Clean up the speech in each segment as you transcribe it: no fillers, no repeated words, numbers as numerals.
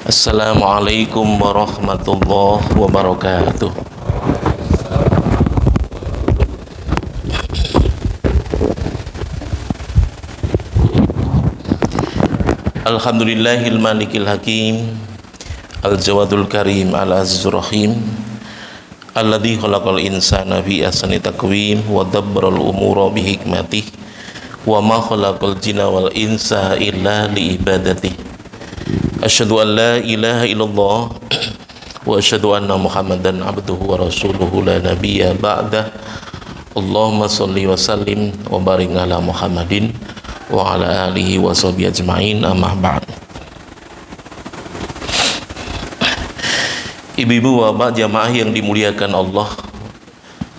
Assalamualaikum warahmatullahi wabarakatuh. Alhamdulillahil malikil hakim, al-jawadul karim, al-azizur rahim, alladzi khalaqal insana fi ahsani taqwim wa dabbaral umura bi hikmatih wa ma khalaqal jinna wal insa illa li ibadatihi. Asyhadu an la ilaha illallah wa asyhadu anna Muhammadan abduhu wa rasuluhu la nabiyya ba'dah. Allahumma shalli wa sallim wa barik ala Muhammadin wa ala alihi wa sahbihi ajma'in, amma ba'd. Ibu-ibu bapak jamaah yang dimuliakan Allah,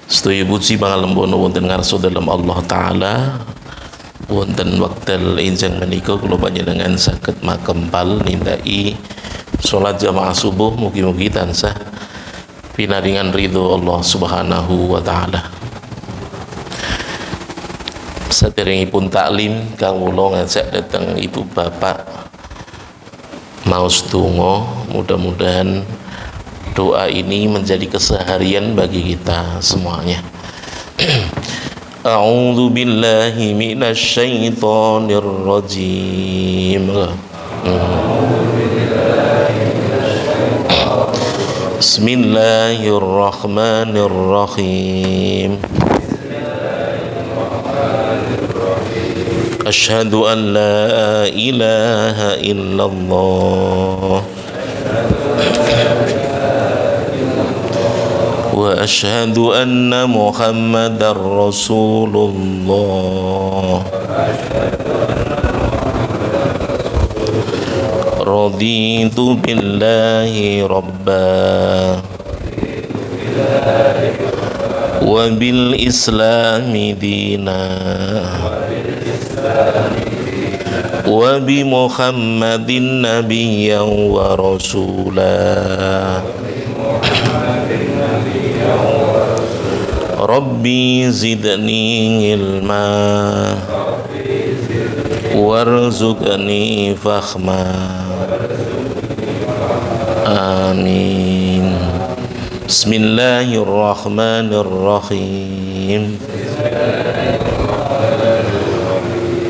sedaya puji pangalembono wonten ngarsa dalem Allah taala. Wonten wekdal enjang menika kula panjenengan saged makempal nindaki salat jamaah subuh, mugi-mugi tansah pinaringan ridho Allah Subhanahu wa taala. Saderengipun taklim kawula ngajak dateng ibu bapak maos donga, mudah-mudahan doa ini menjadi keseharian bagi kita semuanya. A'udzu billahi minasy syaithanir rajim. Bismillahirrahmanirrahim. Asyhadu an la ilaha illallah wa asyhadu anna Muhammadar Rasulullah. Raditu billahi rabba wa bil islami dina wa bi Muhammadin nabiyyan wa rasulah. Rabbi zidni ilma warzuqni fahma. Amin. Bismillahirrahmanirrahim.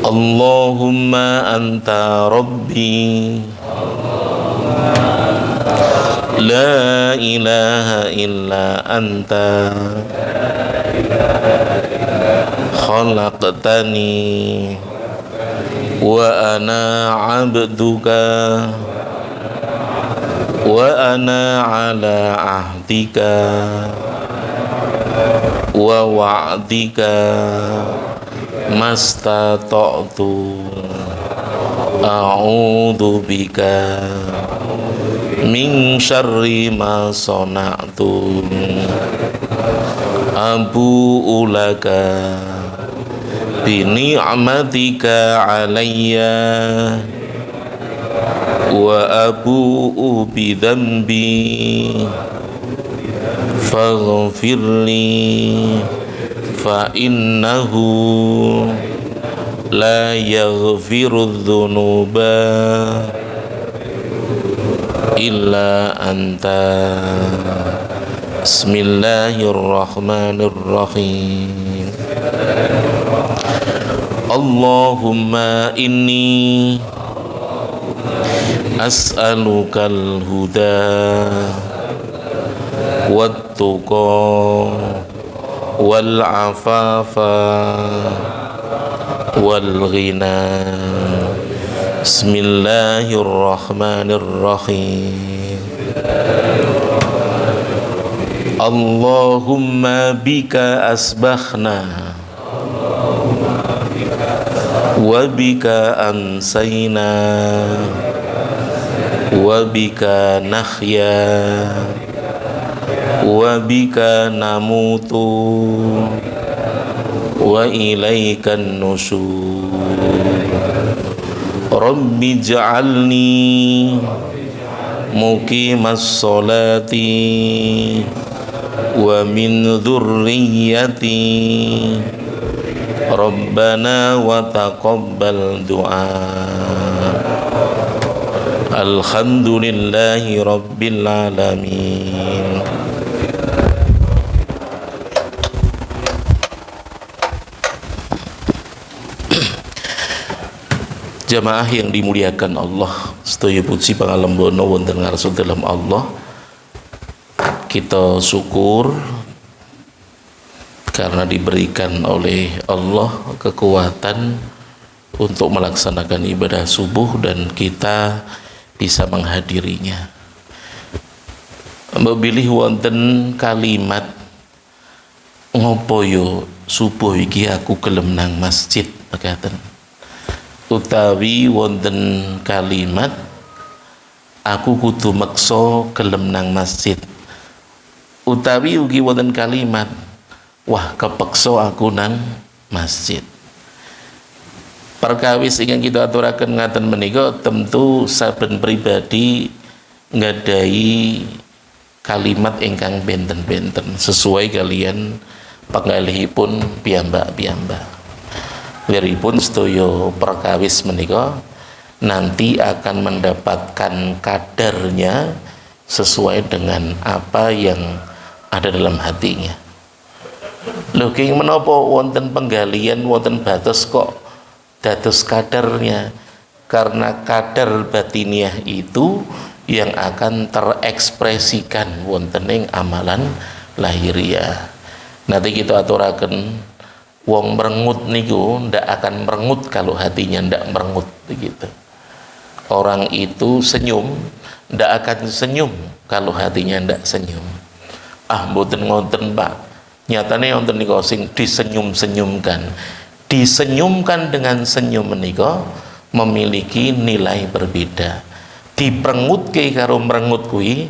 Allahumma anta rabbi la ilaha illa anta khalaqtani wa ana abduka wa ana ala ahdika wa wa'dika mastata'tu a'udzu bika min syarri ma sana'tu abu'u laka bi ni'matika alayya wa abu'u bi dhanbi faghfirli fa innahu la yaghfiru dhunuba illa anta. Bismillahirrahmanirrahim. Allahumma inni as'alukal huda wat tuqa wal afafa wal ghina. Bismillahirrahmanirrahim. Allahumma bika asbakhna wa bika amsayna wa bika nahya wa bika namutu wa ilaikan nusyur. Rabbi ja'alni muqimas sholati wa min dzurriyyati Rabbana wa taqabbal du'a. Alhamdulillahi Rabbil Alamin. Jamaah yang dimuliakan Allah, sedaya puji pangalembono wonten ngarsa dalam Allah. Kita syukur karena diberikan oleh Allah kekuatan untuk melaksanakan ibadah subuh dan kita bisa menghadirinya. Memilih wonten kalimat ngopo yo subuh iki aku gelem nang masjid mekaten. Utawi wonten kalimat aku kudu meksa gelem nang masjid. Utawi ugi wonten kalimat wah kepeksa aku nang masjid. Perkawis ingkang kita aturaken ngaten menika tentu saben pribadi nggadahi kalimat ingkang benten-benten sesuai kalian panggalihipun piyambak-piyambak. Liripun sedaya perkawis menika nanti akan mendapatkan kadarnya sesuai dengan apa yang ada dalam hatinya. Lho king menapa wonten penggalian wonten batas kok dados kadarnya? Karena kadar batiniah itu yang akan terekspresikan wontening amalan lahiriah. Nanti kita aturaken wong merengut niku ndak akan merengut kalau hatinya ndak merengut begitu. Orang itu senyum ndak akan senyum kalau hatinya ndak senyum. Ah mboten ngoten Pak. Nyatane wonten niku sing disenyum-senyumkan. Disenyumkan dengan senyum menika memiliki nilai berbeda. Diprengutke karo merengut kuwi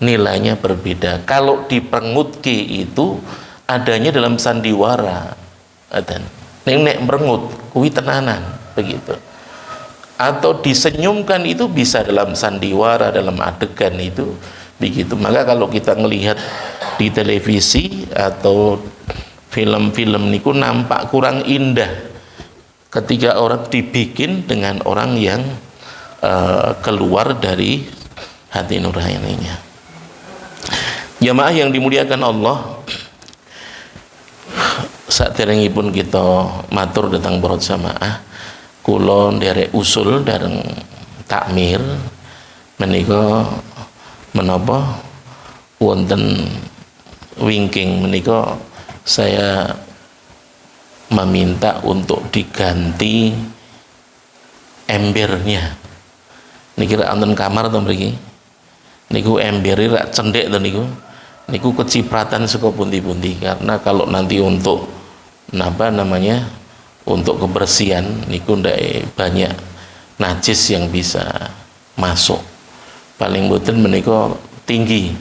nilainya berbeda. Kalau diprengutke itu adanya dalam sandiwara. Dan nek merengut kuwi tenanan begitu. Atau disenyumkan itu bisa dalam sandiwara, dalam adegan itu begitu. Maka kalau kita melihat di televisi atau film-film niku nampak kurang indah ketika orang dibikin dengan orang yang keluar dari hati nuraninya. Jamaah yang dimuliakan Allah, saderengipun kita matur dhateng para jamaah, kula nderek usul dareng takmir menika menapa wonten wingking menika saya meminta untuk diganti embernya. Niki rak wonten kamar to mriki. Niku embere rak cendhek to niku. Niku kecipratan saka pundi-pundi, karena kalau nanti untuk apa namanya untuk kebersihan niku ndak banyak najis yang bisa masuk. Paling boten menika tinggi.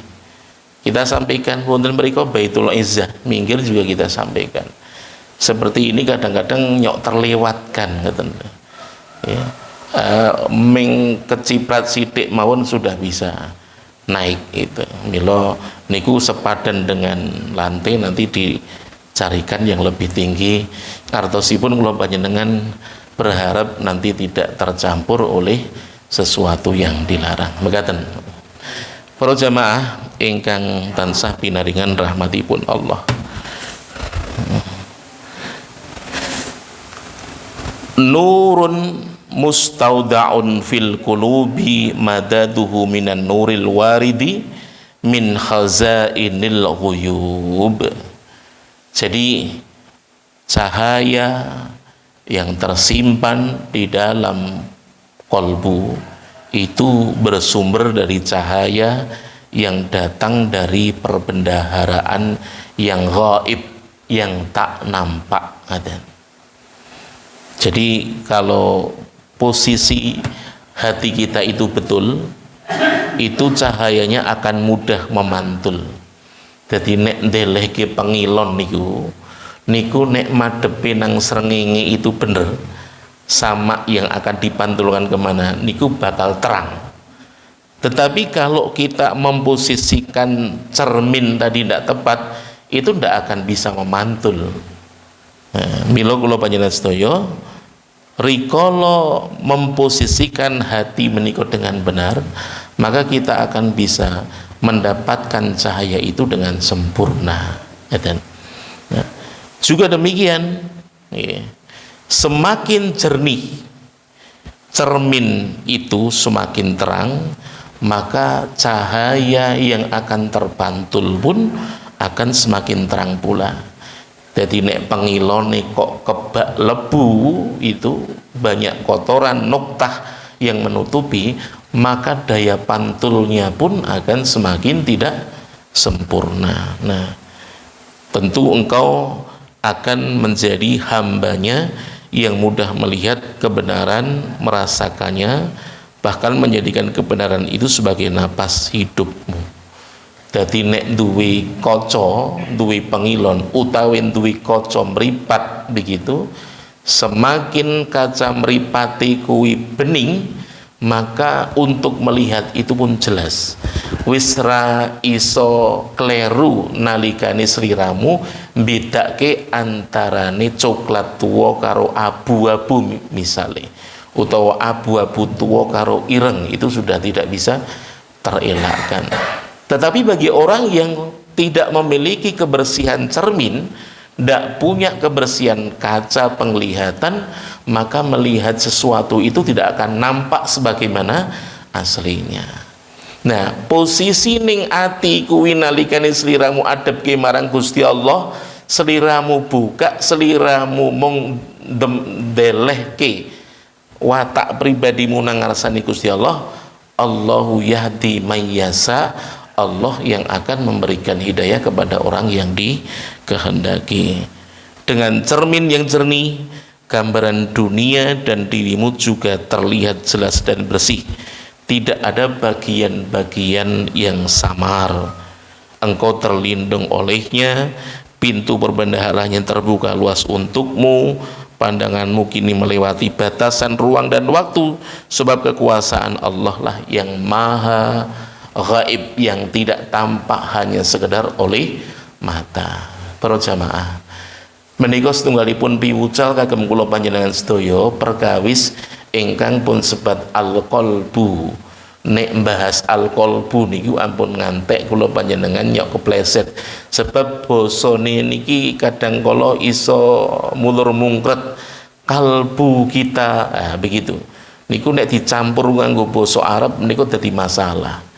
Kita sampaikan wonten mriku Baitul Izzah, minggir juga kita sampaikan. Seperti ini kadang-kadang nyok terlewatkan ngoten. Ya. Ming keciprat sithik mawon sudah bisa naik itu. Milo niku sepadan dengan lantai nanti dicarikan yang lebih tinggi. Artosipun kula panjenengan berharap nanti tidak tercampur oleh sesuatu yang dilarang. Mekaten. Para jamaah ingkang tansah pinaringan rahmatipun Allah. Nurun mustaudaun fil qulubi madaduhu minan nuril waridi min khazainil ghuyub. Jadi cahaya yang tersimpan di dalam kolbu itu bersumber dari cahaya yang datang dari perbendaharaan yang gaib, yang tak nampak. Jadi kalau posisi hati kita itu betul, itu cahayanya akan mudah memantul. Jadi nek ndelehke pengilon niku nek madepe nang srengenge itu bener, sama yang akan dipantulkan kemana niku bakal terang. Tetapi kalau kita memposisikan cermin tadi tidak tepat, itu tidak akan bisa memantul. Mila kula panjenengan sedaya rikala memposisikan hati menika dengan benar, maka kita akan bisa mendapatkan cahaya itu dengan sempurna. Nah, juga demikian, semakin jernih cermin itu, semakin terang, maka cahaya yang akan terpantul pun akan semakin terang pula. Jadi nek pengilone kok kebak lebu itu banyak kotoran noktah yang menutupi, maka daya pantulnya pun akan semakin tidak sempurna. Nah, tentu engkau akan menjadi hambanya yang mudah melihat kebenaran, merasakannya, bahkan menjadikan kebenaran itu sebagai napas hidupmu. Dadi nek duwe kaca, duwe pengilon utawi duwe kaca mripat begitu, semakin kaca mripate kuwi bening, maka untuk melihat itu pun jelas. Wis ra iso kleru nalikane sliramu bedake antarane coklat tuwa karo abu-abu misale, utawa abu-abu tuwa karo ireng, itu sudah tidak bisa terelakkan. Tetapi bagi orang yang tidak memiliki kebersihan cermin, tidak punya kebersihan kaca penglihatan, maka melihat sesuatu itu tidak akan nampak sebagaimana aslinya. Nah, posisi ning ati kuwi nalikane sliramu adep ke marang Gusti Allah, sliramu buka, sliramu mung delehke watak pribadimu nang ngarsane Gusti Allah, Allahu yahdi mayyasa, Allah yang akan memberikan hidayah kepada orang yang dikehendaki. Dengan cermin yang jernih, gambaran dunia dan dirimu juga terlihat jelas dan bersih. Tidak ada bagian-bagian yang samar. Engkau terlindung olehnya, pintu perbendaharaan yang terbuka luas untukmu, pandanganmu kini melewati batasan ruang dan waktu, sebab kekuasaan Allah lah yang maha gaib, yang tidak tampak hanya sekedar oleh mata. Para jamaah, menika setunggalipun piwucal kagem kula panjenengan sedaya perkawis ingkang pun sebat al-qalbu. Nek bahas al-qalbu niku ampun ngantek kula panjenengan nyok kepleset, sebab basane niki kadang kala iso mulur mungkret kalbu kita, begitu niku nek dicampur nganggo basa Arab niku dadi masalah.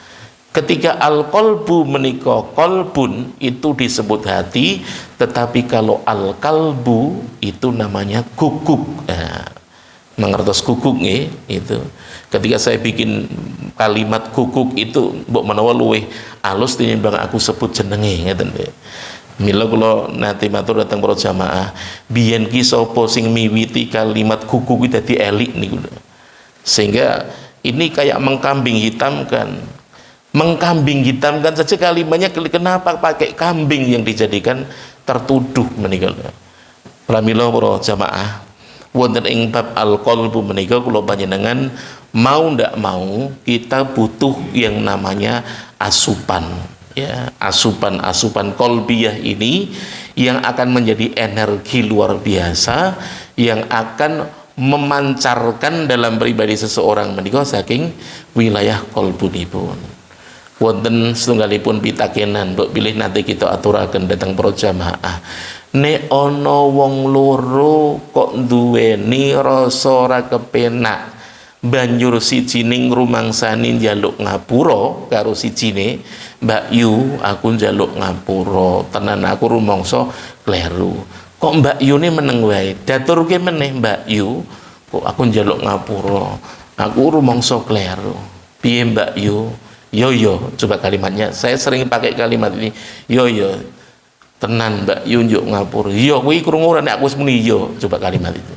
Ketika al-qalbu menika qalbun itu disebut hati, tetapi kalau al-qalbu itu namanya guguk. Mengertos guguk nggih itu. Ketika saya bikin kalimat guguk itu mbok menawa luwih alus tinimbang aku sebut jenenge ngeten nggih. Mila kula nate matur dhateng para jamaah, biyen ki sapa sing miwiti kalimat guguk iki dadi elik niku. Sehingga ini kayak mengkambing hitamkan. Mengkambing hitamkan saja kalimatnya, kenapa pakai kambing yang dijadikan tertuduh menika. Pramila para jamaah, wonten ing bab al-qalbu menika kula panjenengan mau ndak mau kita butuh yang namanya asupan, ya, asupan qalbiyah ini yang akan menjadi energi luar biasa yang akan memancarkan dalam pribadi seseorang menika saking wilayah qalbunipun. Wonten setunggalipun pitakenan mbok pilih nanti kita aturaken datang para jamaah. Nek ana wong loro kok duweni rasa ora kepenak, banjur sijine ngrumangsani njaluk ngapura karo sijine, Mbak Yu, aku njaluk ngapura, tenan aku rumangsa kleru. Kok Mbak Yu ne meneng wae, daturke meneh Mbak Yu, kok aku njaluk ngapura, aku rumangsa kleru. Piye Mbak Yu? Yo, coba kalimatnya. Saya sering pakai kalimat ini. Yo, tenan Mbak Yu njuk ngapura. Yo, kuwi krungu ora nek aku wis muni yo. Coba kalimat itu.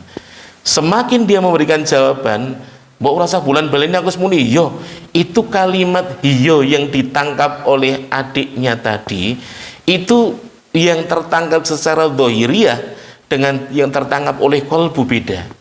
Semakin dia memberikan jawaban, mbok rasa bulan baleni aku wis muni yo. Itu kalimat yo yang ditangkap oleh adiknya tadi, itu yang tertangkap secara dhahiriyah dengan yang tertangkap oleh qalbu beda.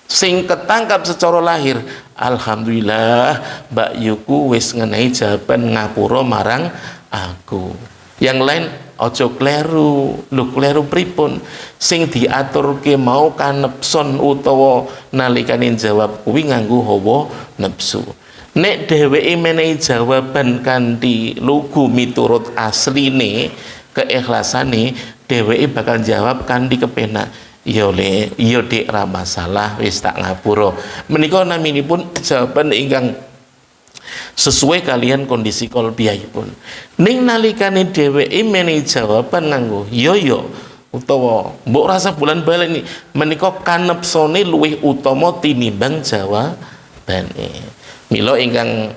Sing ketangkap secara lahir, alhamdulillah Mbak Yuku wis ngenehi jawaban ngapura marang aku. Yang lain aja kleru. Lho kleru pripun? Sing diaturke mau kanepson utawa nalikane jawab kuwi nganggo hawa nafsu. Nek dheweke menehi jawaban kanthi lugu miturut asline, keikhlasane, dheweke bakal jawab kanthi kepenak. Ya le, ya dik ra masalah, wis tak ngapura. Menika naminipun jawaban ingkang sesuai kalian kondisi kolbiyahipun. Ning nalikane dheweke menehi jawaban nganggo ya utawa mbok rasa bulan balik ini, menika kanepsone luwih utama tinimbang jawabane. Mila ingkang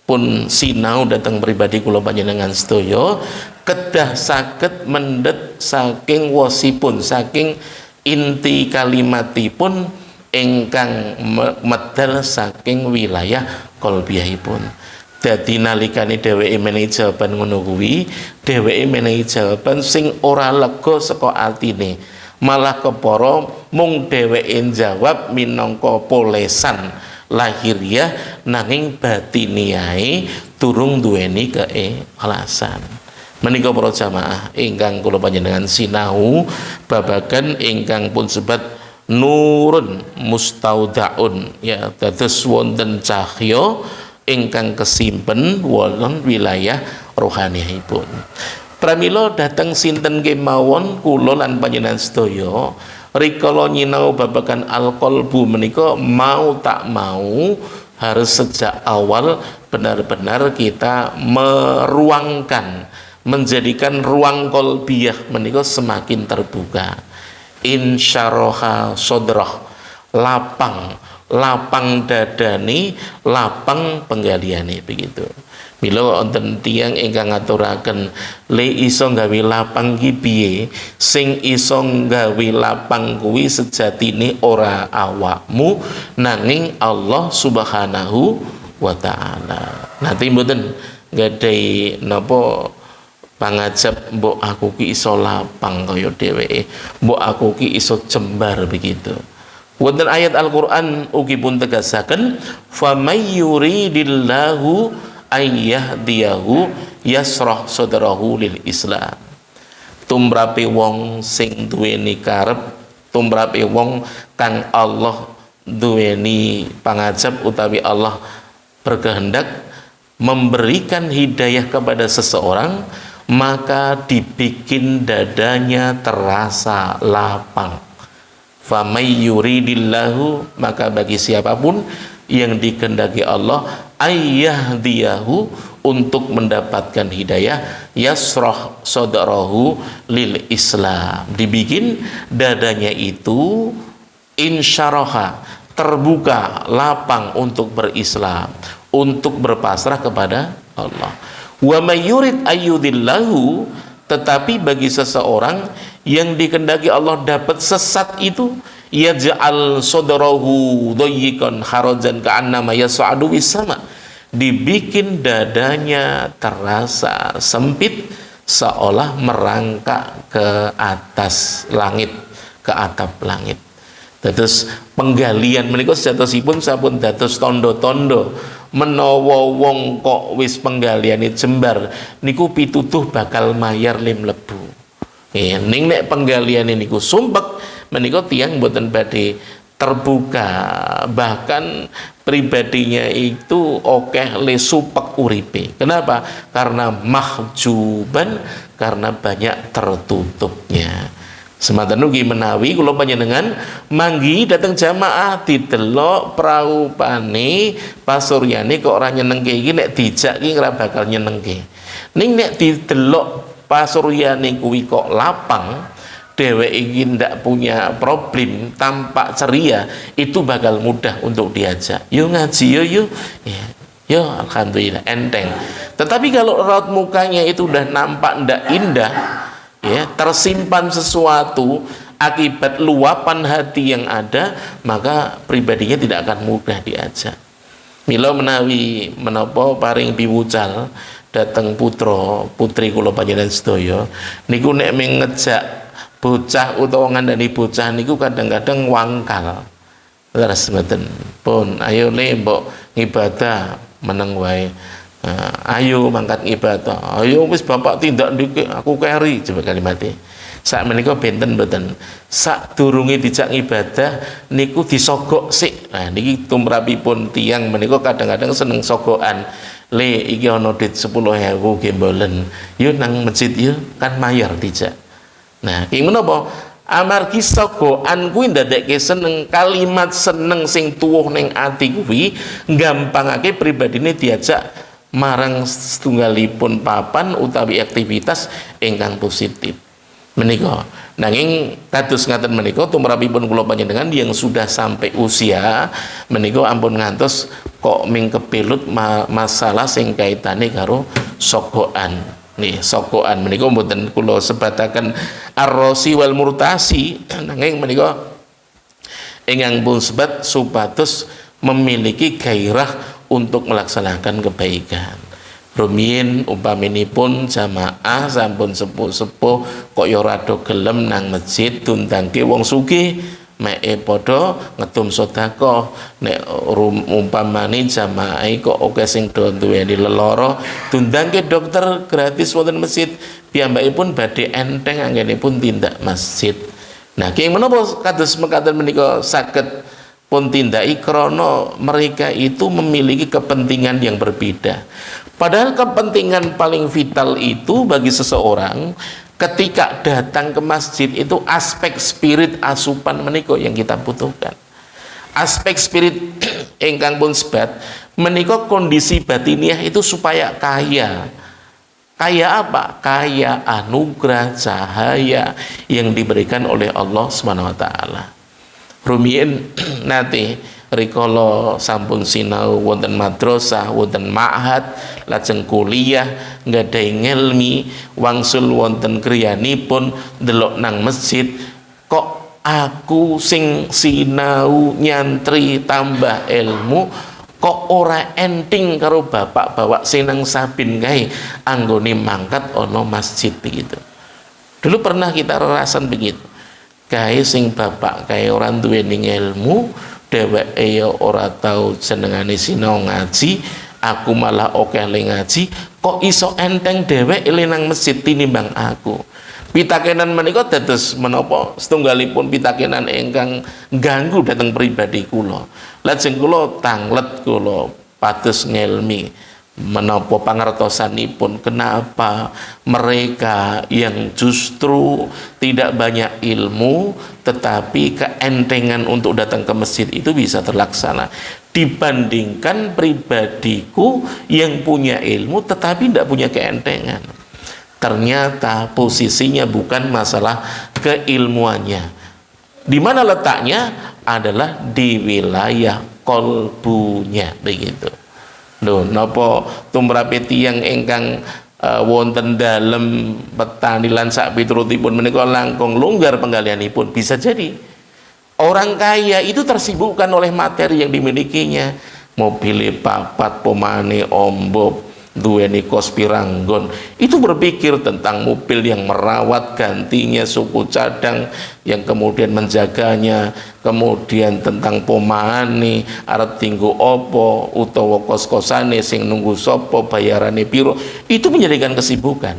pun sinau dateng pribadi kula panjenengan sedaya kedah saged mendhet saking wasipun, saking inti kalimatipun ingkang medal saking wilayah qalbiyahipun. Dadi nalikane dheweke menehi jawaban ngono kuwi, dheweke menehi jawaban sing ora lega saka atine, malah kepara mung dheweke jawab minangka polesan lahiriah nanging batiniae durung duweni keikhlasan. Menika para jamaah ingkang kula panjenengan sinau babagan ingkang pun sebat nurun mustaudaun, ya dados wonten cahya ingkang kesimpen wonten wilayah rohaniyahipun. Pramila dateng sinten kemawon kula lan panjenengan sedaya rikala nyinau babagan al-qalbu menika mau tak mau harus sejak awal benar-benar kita meruangkan, menjadikan ruang qalbiyah menika semakin terbuka. Insyaraha sodrah, lapang dadani, lapang penggaliane begitu. Mila wonten tiyang ingkang ngaturaken le iso gawe lapang ki piye? Sing iso gawe lapang kuwi sejatine ora awakmu nanging Allah Subhanahu wa taala. Nanti mboten gadai napa pangajab mbok aku ki iso lapang kaya dheweke, mbok aku ki iso jembar begitu. Wonten ayat Al-Qur'an ugi pun tegasaken famay yuridillahu ayyahdiyahu yasrah sadrahu lil Islam. Tumrape wong sing duweni karep, tumrape wong kang Allah duweni pangajab utawi Allah berkehendak memberikan hidayah kepada seseorang, maka dibikin dadanya terasa lapang. Famay yuridillahu, maka bagi siapapun yang dikehendaki Allah ayyahdiyahu untuk mendapatkan hidayah, yasrah sadrahu lil Islam, dibikin dadanya itu insyaraha, terbuka, lapang untuk berislam, untuk berpasrah kepada Allah. Wa may yurid ayyudillahu, tetapi bagi seseorang yang dikehendaki Allah dapat sesat itu, yaj'al sadrahu dayyiqan harajan ka'annama yas'adu fis sama, dibikin dadanya terasa sempit seolah merangkak ke atas langit, ke atap langit. Dados penggalian menika sejatosipun sampun dados tondo-tondo menawa wong kok wis penggaliane jembar niku pitutuh bakal mayar lim lebu. Ning nek penggaliane niku sumpek menika tiyang mboten badhe terbuka, bahkan pribadinya itu okeh le supek uripe. Kenapa? Karena mahjuban, karena banyak tertutupnya. Semanten ugi menawi kula panjenengan manggi dateng jamaah didelok praupane pasuryane kok ora nyenengke iki, nek dijak ki ora bakal nyenengke. Ning nek didelok pasuryane kuwi kok lapang, dheweke iki ndak punya problem, tampak ceria, itu bakal mudah untuk diajak. Yo ngaji yo. Yo alhamdulillah enteng. Tetapi kalau raut mukanya itu udah nampak ndak indah, ya, tersimpan sesuatu akibat luapan hati yang ada, maka pribadinya tidak akan mudah diajak. Mila menawi menapa paring piwucal dateng putra putri kula panjenengan sedaya niku nek ngejak bocah utawa ngandani bocah niku kadang-kadang wangkal. Leres mboten? Pun ayo le mbok ngibadah meneng wae. Ayo mangkat ibadah, ayo wis bapak tindak ndike aku keri, coba kalimatnya. Sak menika benten mboten. Sak durunge dijak ibadah niku disogok sik. Nah niki tumrapipun tiyang menika kadang-kadang seneng sogokan. Le iki ana duit 10.000 gembolen. Yo nang masjid yo kan mayar dijak. Nah, ki menapa? Amargi sogokan kuwi ndadekke seneng, kalimat seneng sing tuwuh ning ati kuwi gampangake pribadine diajak marang setunggalipun papan utawi aktivitas ingkang positif. Menika nanging kados ngaten menika tumrapipun kula panjenengan yang sudah sampai usia menika ampun ngantos kok ming kepilut masalah sing kaitane karo sogokan. Nih sogokan menika mboten kula sebataken arrosi wal murtasi, nanging menika ingkang pun sebat supados memiliki gairah untuk melaksanakan kebaikan. Rumiyin umpaminipun jamaah sampun sepuh-sepuh kok ya rada gelem nang masjid tundangke wong sugih meke padha ngetum sedekah. Nek umpamane jamaah kok oke sing do duweni lelara tundangke dokter gratis wonten masjid, piyambakipun badhe enteng anggenipun tindak masjid. Nah ki menapa kados mekaten menika saged pun tindaki krana mereka itu memiliki kepentingan yang berbeda. Padahal kepentingan paling vital itu bagi seseorang ketika datang ke masjid itu aspek spirit asupan menika yang kita butuhkan. Aspek spirit ingkang pun sebat menika kondisi batiniah itu supaya kaya. Kaya apa? Kaya anugerah cahaya yang diberikan oleh Allah Subhanahu wa taala. Rumiyin nate rikala sampun sinau wonten madrasah, wonten ma'had, lajeng kuliah, nggadahi ngelmi, wangsul wonten kriyanipun delok nang masjid, kok aku sing sinau nyantri tambah ilmu kok ora enting karo bapak bawa sinang sabin kae anggone mangkat ana masjid begitu. Dulu pernah kita rasakan begitu. Kae sing bapak kae ora duweni ilmu, dheweke ya ora tau senengane sinau ngaji, aku malah oke le ngaji, kok iso enteng dheweke le nang masjid tinimbang aku. Pitakenan menika dados menapa setunggalipun pitakenan ingkang ganggu dhateng pribadi kula. Lajeng kula tanglet kula pados ngelmi menapa pangertosanipun kenapa mereka yang justru tidak banyak ilmu tetapi keentengan untuk datang ke masjid itu bisa terlaksana dibandingkan pribadiku yang punya ilmu tetapi tidak punya keentengan. Ternyata posisinya bukan masalah keilmuannya. Di mana letaknya adalah di wilayah kolbunya begitu. Lho napa tumrape tiyang ingkang wonten dalem petani lan sak piturutipun menika langkung longgar penggalianipun, bisa jadi orang kaya itu tersibukkan oleh materi yang dimilikinya, mobil papat pomane ombok duweni kos piranggon, itu berpikir tentang mobil yang merawat gantinya suku cadang yang kemudian menjaganya, kemudian tentang pomane arep tinggu opo utawa kos-kosane sing nunggu sopo bayarane piro, itu menjadikan kesibukan.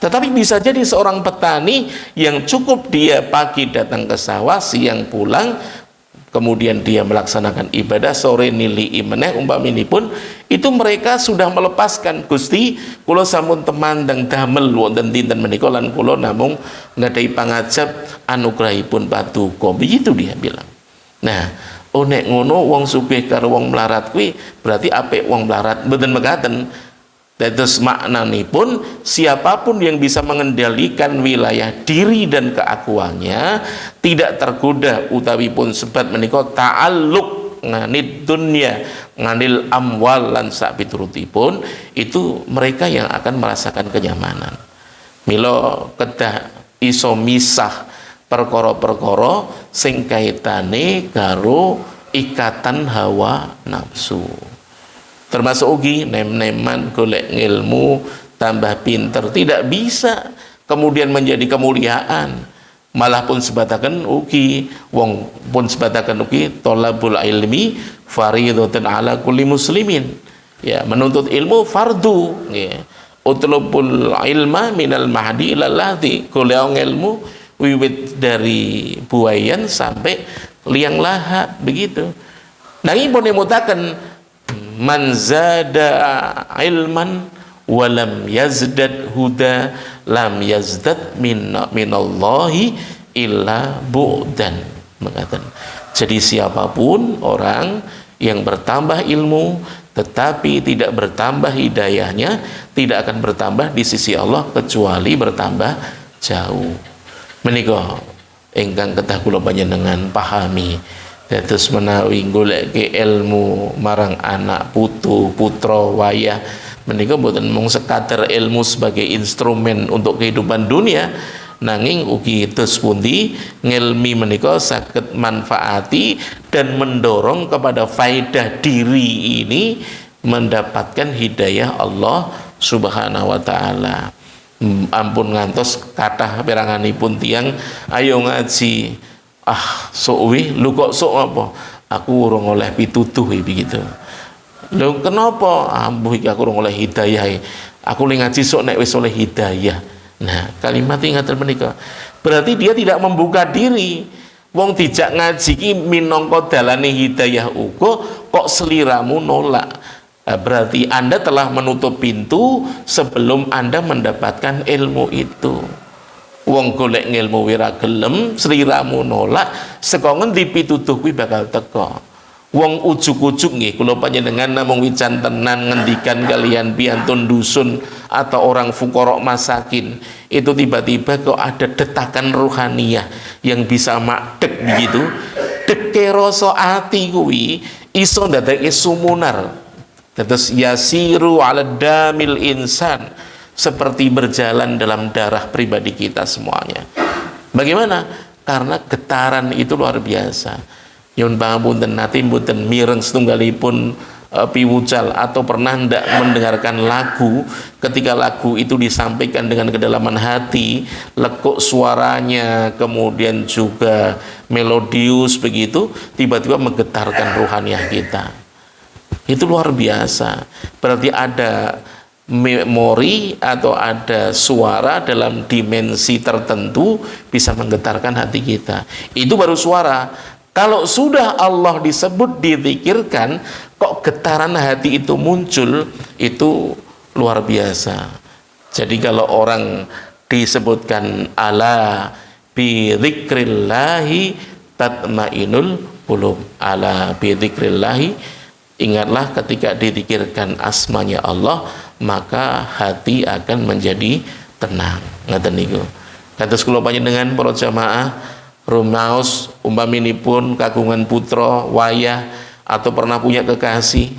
Tetapi bisa jadi seorang petani yang cukup dia pagi datang ke sawah, siang pulang, kemudian dia melaksanakan ibadah, sore nili imeneh umpaminipun, itu mereka sudah melepaskan Gusti kula sampun temandang damel wonten dinten menika lan kula namung nggadahi pangajab anugrahipun paduka, begitu dia bilang. Nah, nek ngono wong sugih karo wong melarat kuwi berarti apik wong melarat, mboten mekaten. Dados maknanipun siapapun yang bisa mengendalikan wilayah diri dan keakuannya tidak tergoda utawi pun sebat menika ta'alluq nganid dunya nganil amwal lan sak piturutipun, itu mereka yang akan merasakan kenyamanan. Mila kedah iso misah perkara-perkara sing kaitane karo ikatan hawa nafsu. Termasuk ugi nem-neman golek ilmu tambah pinter tidak bisa kemudian menjadi kemuliaan, malah pun sebataken ugi wong pun sebataken ugi thalabul ilmi fardhatun ala kulli muslimin. Ya, menuntut ilmu fardu, ya. Utlubul ilma minal mahdi ilal lahdi. Golek ilmu wiwit dari buayan sampai liang lahat, begitu. Nanging pun dimutaken man zada ilman walam yazdad huda lam yazdad minallahi illa bu'dan. Mengatakan, jadi siapapun orang yang bertambah ilmu tetapi tidak bertambah hidayahnya, tidak akan bertambah di sisi Allah kecuali bertambah jauh. Menika ingkang kedah kula panjenengan pahami, dados menawi goleke ilmu marang anak putu putra wayah menika boten mung sekadar ilmu sebagai instrumen untuk kehidupan dunia, nanging ugi terus pundi ngelmi menika saged manfaati dan mendorong kepada faedah diri ini mendapatkan hidayah Allah Subhanahu wa taala. Ampun ngantos kathah peranganipun tiyang ayo ngaji, sok wih lu kok sok apa, aku urung oleh pitutuh begitu. Lho kenapa? Ambuh iki aku urung oleh hidayah, aku li ngaji sok nek wis oleh hidayah. Nah, kalimat ingatan menika berarti dia tidak membuka diri. Wong dijak ngaji ki minangka dalane hidayah uga kok seliramu nolak. Berarti Anda telah menutup pintu sebelum Anda mendapatkan ilmu itu. Wong golek ilmu wira gelem, seliramu nolak, saka ngendi pitutuh kuwi bakal teka. Wong ujuk-ujuk nggih kula panjenengan namung wican tenan ngendikan kalian piantun dusun atau orang fuqara masakin, itu tiba-tiba kok ada detakan rohaniyah yang bisa makdek begitu. Deke rasa ati kuwi iso ndadekake sumunar. Terus yasiru ala damil insan, seperti berjalan dalam darah pribadi kita semuanya. Bagaimana? Karena getaran itu luar biasa. Nyun pangapunten nate mboten mireng setunggalipun piwucal atau pernah ndak mendengarkan lagu, ketika lagu itu disampaikan dengan kedalaman hati, lekuk suaranya, kemudian juga melodius begitu, tiba-tiba menggetarkan rohaniah kita. Itu luar biasa. Berarti ada memori atau ada suara dalam dimensi tertentu bisa menggetarkan hati kita. Itu baru suara. Kalau sudah Allah disebut, dizikirkan, kok getaran hati itu muncul, itu luar biasa. Jadi kalau orang disebutkan ala bi dzikrillahi tatmainul qulub, ala bi dzikrillahi, ingatlah ketika dizikirkan asmanya Allah, maka hati akan menjadi tenang. Ngaten niku. Kados kula panjenengan para jamaah rumaos umpaminipun kagungan putra wayah atau pernah punya kekasih,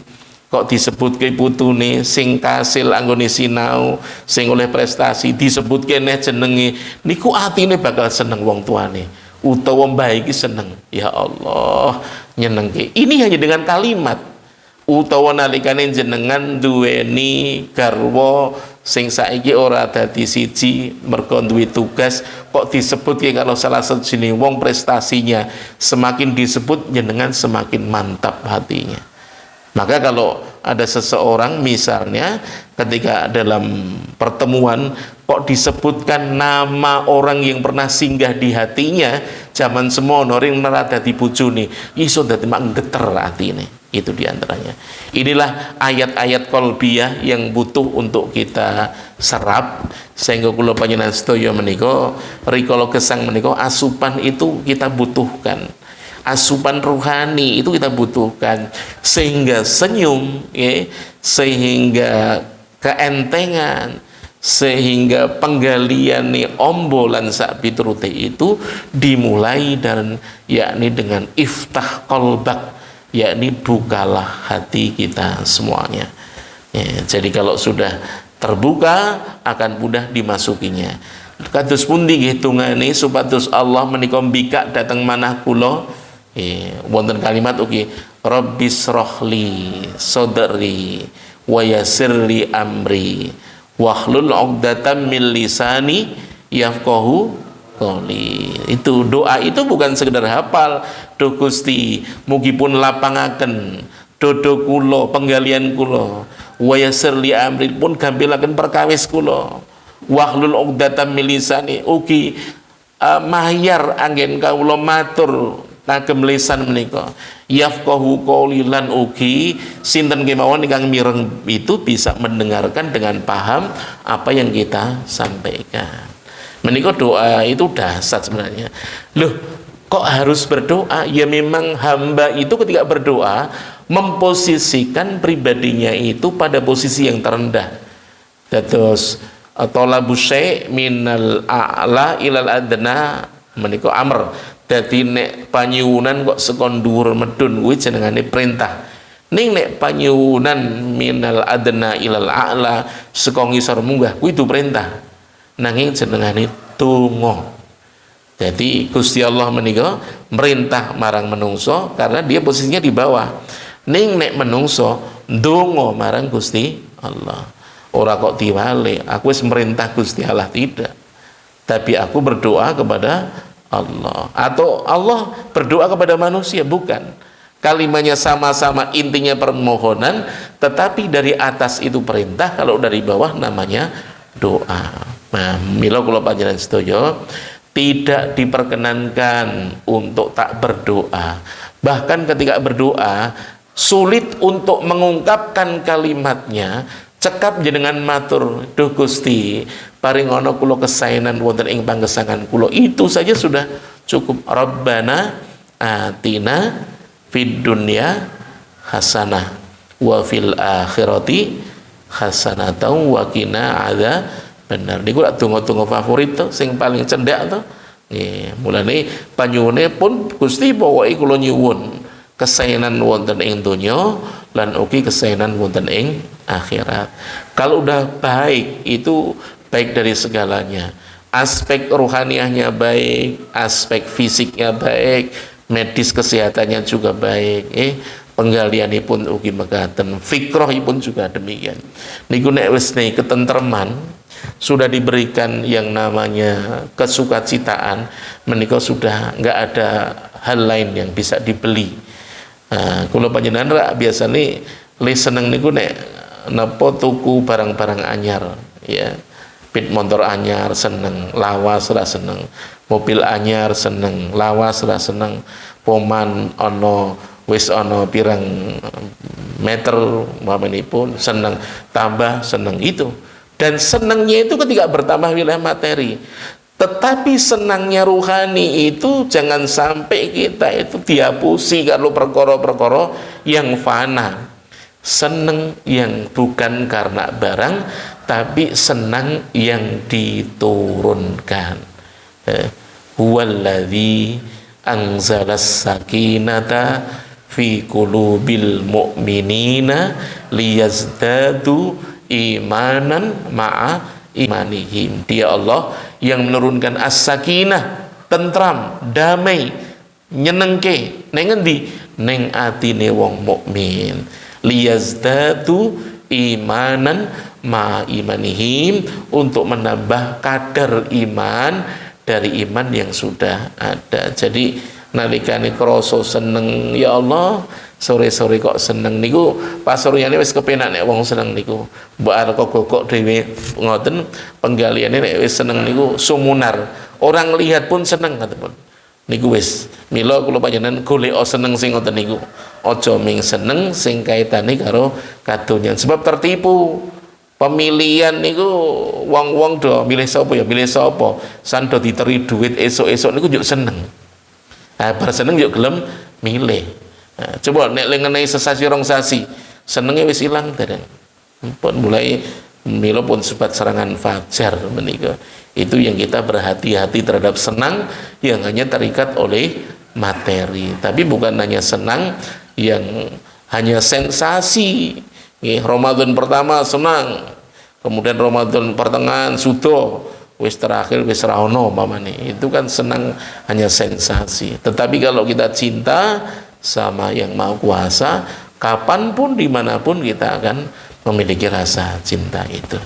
kok disebut ke putune sing kasil anggone sinau, sing oleh prestasi, disebut kene jenenge, niku atine bakal seneng wong tuane utawa mbah iki seneng, ya Allah nyenengke. Ini hanya dengan kalimat. Utawa nalikane jenengan duweni garwa sing saiki ora dadi siji mergo duwe tugas, kok disebut ya kalau salah satu sini wong prestasinya, semakin disebut jenengan semakin mantap hatinya. Maka kalau ada seseorang misalnya ketika dalam pertemuan kok disebutkan nama orang yang pernah singgah di hatinya zaman semono ring nerada di bojone, iso dadi mak geter atine. Itu diantaranya. Inilah ayat-ayat kolbiyah yang butuh untuk kita serap, sehingga kula panjenengan sedaya menika rikala gesang menika asupan itu kita butuhkan. Asupan rohani itu kita butuhkan, sehingga senyum ya, sehingga keentengan, sehingga penggalian ombolan sak piturute itu dimulai dan yakni dengan iftah qalbak, yakni bukalah hati kita semuanya ya. Jadi kalau sudah terbuka akan mudah dimasukinya. Kados pundi hitungane supados Allah menika mbikak dateng manah kula wonten kalimat ugi Rabbis rohli sodri wa yassirli amri wahlul 'uqdatam min lisani yafqahu qawli. Itu doa itu bukan sekedar hafal, Duh Gusti mugi pun lapangaken dodo kula, penggalian kula, wa yassir li amri pun gampilaken perkawis kula, wahlul 'uqdatam min lisani ugi mahyar anggen kawula matur kagem lisan menika, yafqahu qouli lan ugi sinten kemawon ingkang mireng itu bisa mendengarkan dengan paham apa yang kita sampaikan. Menika doa itu dasar sebenarnya. Loh, kok harus berdoa? Ya memang hamba itu ketika berdoa memposisikan pribadinya itu pada posisi yang terendah. Terus talabu syai' minal a'la ilal adna menika amr. Dadi nek panyuwunan kok sekon dhuwur medun kuwi jenengane perintah. Ning nek panyuwunan minal adna ilal a'la saka ngisor munggah kuwi itu perintah. Nanging jenengane donga. Jadi Gusti Allah menika merintah marang menungso karena dia posisinya di bawah. Ning nek menungso ndonga marang Gusti Allah. Ora kok diwale, aku wis merintah Gusti Allah, tidak. Tapi aku berdoa kepada Allah, atau Allah berdoa kepada manusia, bukan. Kalimatnya sama-sama, intinya permohonan, tetapi dari atas itu perintah, kalau dari bawah namanya doa. Nah, mila kula panjenengan sedaya tidak diperkenankan untuk tak berdoa. Bahkan ketika berdoa sulit untuk mengungkapkan kalimatnya, cekap jenengan matur, duh Gusti paringono kula kesaenan wonten ing panggesangan kula, itu saja sudah cukup. Rabbana atina fid dunya hasanah wa fil akhirati hasanatan wa qina adzabannar. Niku donga-donga favorit to, sing paling cendhak to. Nggih, mulane panyuwune pun Gusti pokoke kula nyuwun kesaenan wonten ing donya lan ugi kesaenan wonten ing akhirat. Kalau udah baik, itu baik dari segalanya. Aspek rohaniahnya baik, aspek fisiknya baik, medis kesehatannya juga baik. Penggalianipun ugi mekaten, fikrohipun juga demikian. Niku nek wis ketentreman, sudah diberikan yang namanya kesukacitaan, menika sudah nggak ada hal lain yang bisa dibeli. Kula panjenengan rak biasane le seneng niku nek napa tuku barang-barang anyar, ya. Pit motor anyar seneng, lawas ora seneng. Mobil anyar seneng, lawas ora seneng. Poman ana wis ana pirang meter umpamipun seneng, tambah seneng itu. Dan senengnya itu ketika bertambah wilayah materi. Tetapi senangnya ruhani itu jangan sampai kita itu dihapusi kalau perkara-perkara yang fana. Senang yang bukan karena barang, tapi senang yang diturunkan. Huwallazi anzalas sakinata fi qulubil mu'minina liyazdadu imanan ma'a imanihim. Dia Allah yang menurunkan as-sakinah, tentram, damai, nyenengke neng endi? Neng atine wong mukmin. Liyazdadu imanan ma imanihim, untuk menambah kadar iman dari iman yang sudah ada. Jadi nalikane krasa seneng, ya Allah sore-sore kok seneng niku, pas soreyane wis kepenak nek wong seneng niku. Mbok arep gogok dhewe ngoten, penggaliane nek wis seneng niku sumunar. Orang lihat pun seneng katepun. Niku wis mila kula panjenengan golek seneng sing ngoten niku. Aja ming seneng sing kaitane karo kadonyan, sebab tertipu. Pemilihan niku wong-wong do milih sapa ya milih sapa, san do diteri duit esuk-esuk niku njuk seneng. Bar seneng njuk gelem milih. Coba nek ngenai sesasi rong sasi senenge wis ilang dereng. Pun mulai mila pun sebat serangan fajar menika. Itu yang kita berhati-hati terhadap senang yang hanya terikat oleh materi. Tapi bukan hanya senang yang hanya sensasi. Ramadan pertama senang, kemudian Ramadan pertengahan sudo, wis terakhir wis ra ono pamane. Itu kan senang hanya sensasi. Tetapi kalau kita cinta sama yang Maha Kuasa, kapanpun dimanapun kita akan memiliki rasa cinta itu.